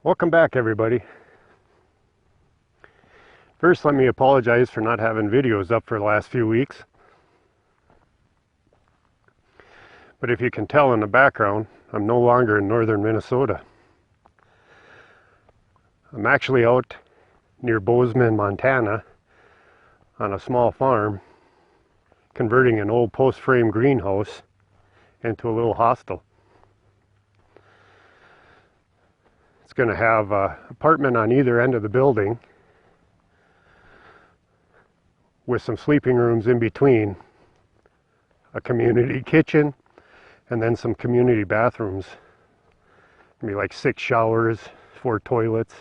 Welcome back, everybody. First, let me apologize for not having videos up for the last few weeks. But if you can tell in the background, I'm no longer in northern Minnesota. I'm actually out near Bozeman, Montana, on a small farm, converting an old post-frame greenhouse into a little hostel. It's going to have an apartment on either end of the building, with some sleeping rooms in between, a community kitchen, and then some community bathrooms. Maybe like 6 showers, 4 toilets,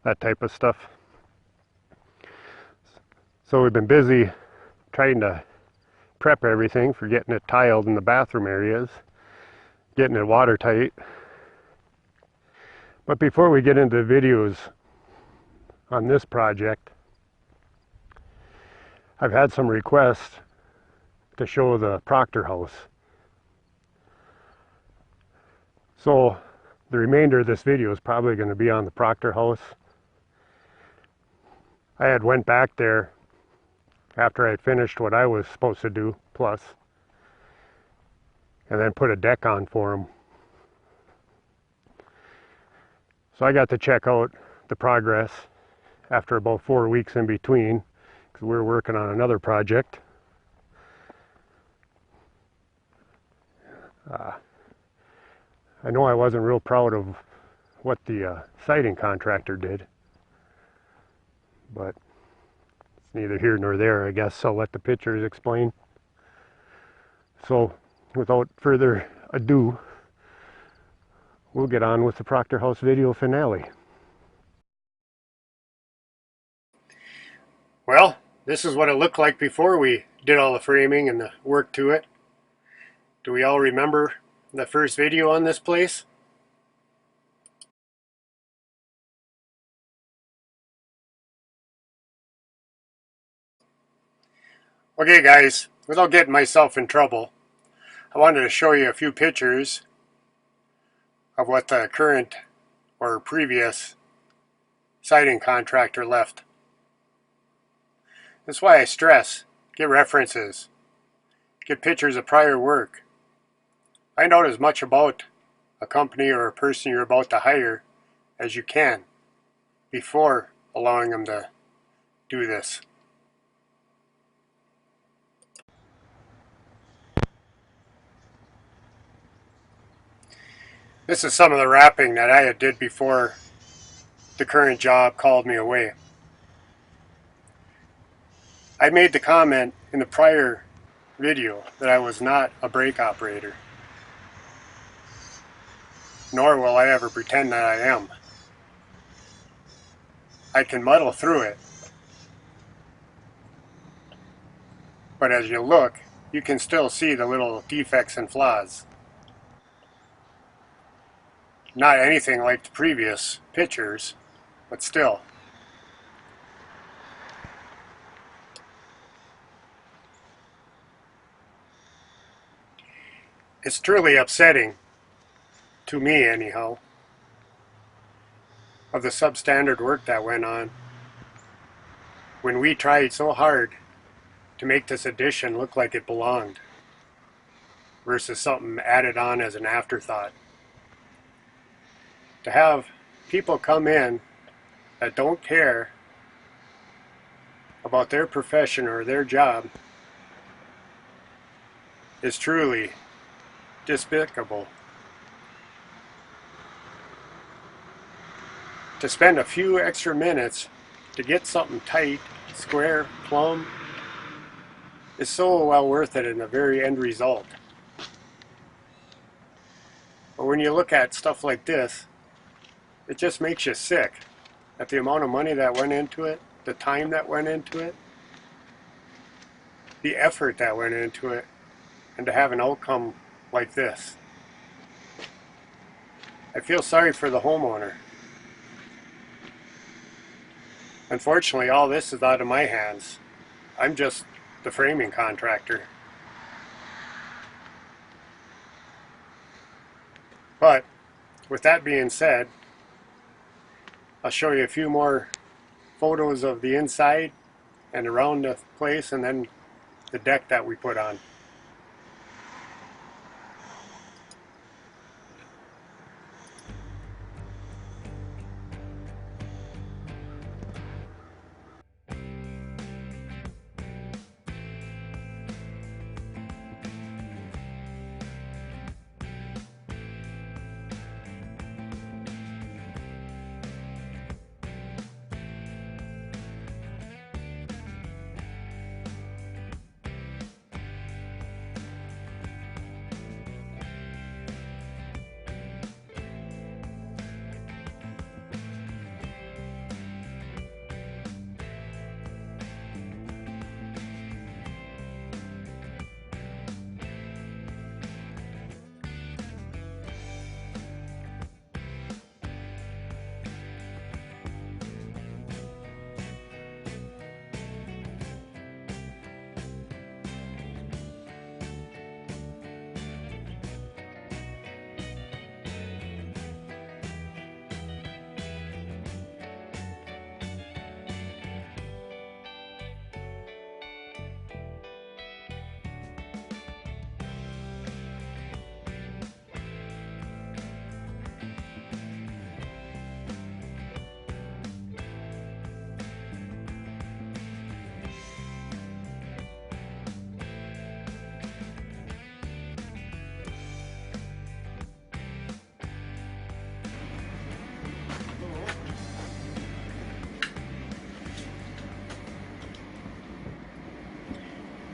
that type of stuff. So we've been busy trying to prep everything for getting it tiled in the bathroom areas, getting it watertight. But before we get into the videos on this project, I've had some requests to show the Proctor House. So the remainder of this video is probably going to be on the Proctor House. I had went back there after I had finished what I was supposed to do, plus, and then put a deck on for them. So I got to check out the progress after about 4 weeks in between, because we were working on another project. I know I wasn't real proud of what the siding contractor did, but it's neither here nor there, I guess. I'll let the pictures explain. So without further ado, we'll get on with the Proctor House video finale. Well, this is what it looked like before we did all the framing and the work to it. Do we all remember the first video on this place? Okay guys, without getting myself in trouble, I wanted to show you a few pictures of what the current or previous siding contractor left. That's why I stress, get references, get pictures of prior work. Find out as much about a company or a person you're about to hire as you can before allowing them to do this. This is some of the wrapping that I did before the current job called me away. I made the comment in the prior video that I was not a brake operator, nor will I ever pretend that I am. I can muddle through it, but as you look, you can still see the little defects and flaws. Not anything like the previous pictures, but still. It's truly upsetting, to me anyhow, of the substandard work that went on when we tried so hard to make this addition look like it belonged versus something added on as an afterthought. To have people come in that don't care about their profession or their job is truly despicable. To spend a few extra minutes to get something tight, square, plumb, is so well worth it in the very end result. But when you look at stuff like this, it just makes you sick at the amount of money that went into it, the time that went into it, the effort that went into it, and to have an outcome like this. I feel sorry for the homeowner. Unfortunately, all this is out of my hands. I'm just the framing contractor. But with that being said, I'll show you a few more photos of the inside and around the place, and then the deck that we put on.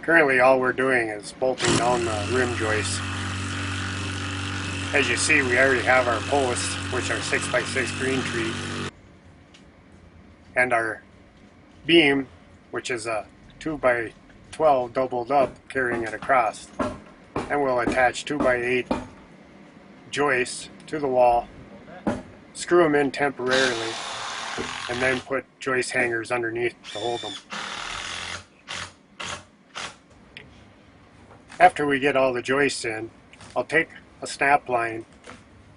Currently all we're doing is bolting down the rim joists. As you see, we already have our posts, which are 6x6 green tree, and our beam, which is a 2x12 doubled up, carrying it across. And we'll attach 2x8 joists to the wall, screw them in temporarily, and then put joist hangers underneath to hold them. After we get all the joists in, I'll take a snap line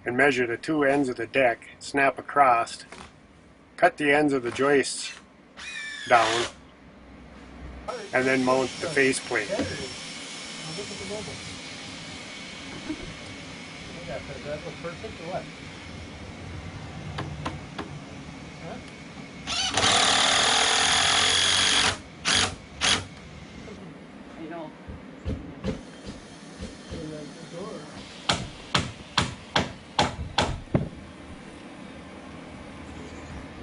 and measure the two ends of the deck, snap across, cut the ends of the joists down, and then mount the face plate.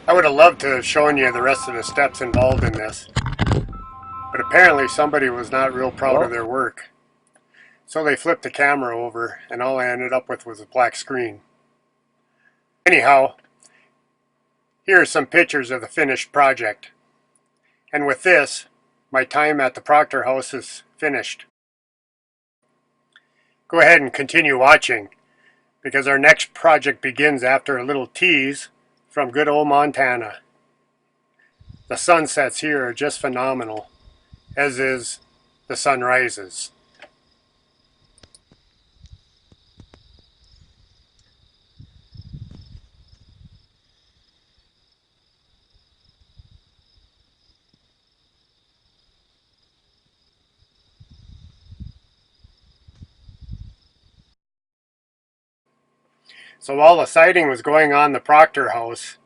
I would have loved to have shown you the rest of the steps involved in this, but apparently somebody was not real proud of their work. So they flipped the camera over, and all I ended up with was a black screen. Anyhow, here are some pictures of the finished project. And with this, my time at the Proctor House is finished. Go ahead and continue watching, because our next project begins after a little tease from good old Montana. The sunsets here are just phenomenal, as is the sunrises. So while the siding was going on the Proctor House,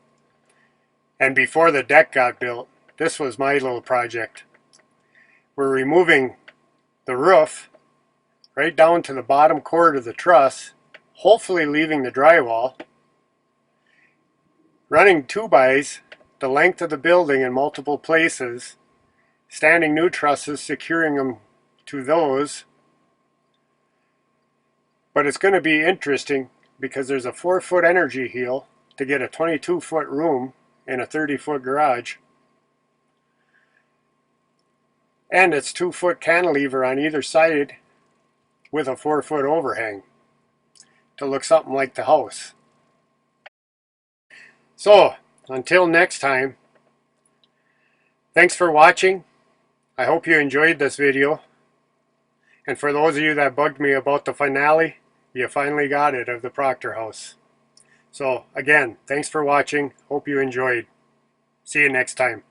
and before the deck got built, this was my little project. We're removing the roof right down to the bottom cord of the truss, hopefully leaving the drywall, running 2x the length of the building in multiple places, standing new trusses, securing them to those. But it's going to be interesting because there's a 4-foot energy heel to get a 22-foot room in a 30-foot garage. And it's 2-foot cantilever on either side with a 4-foot overhang to look something like the house. So, until next time, thanks for watching. I hope you enjoyed this video. And for those of you that bugged me about the finale, you finally got it of the Proctor House. So again, thanks for watching. Hope you enjoyed. See you next time.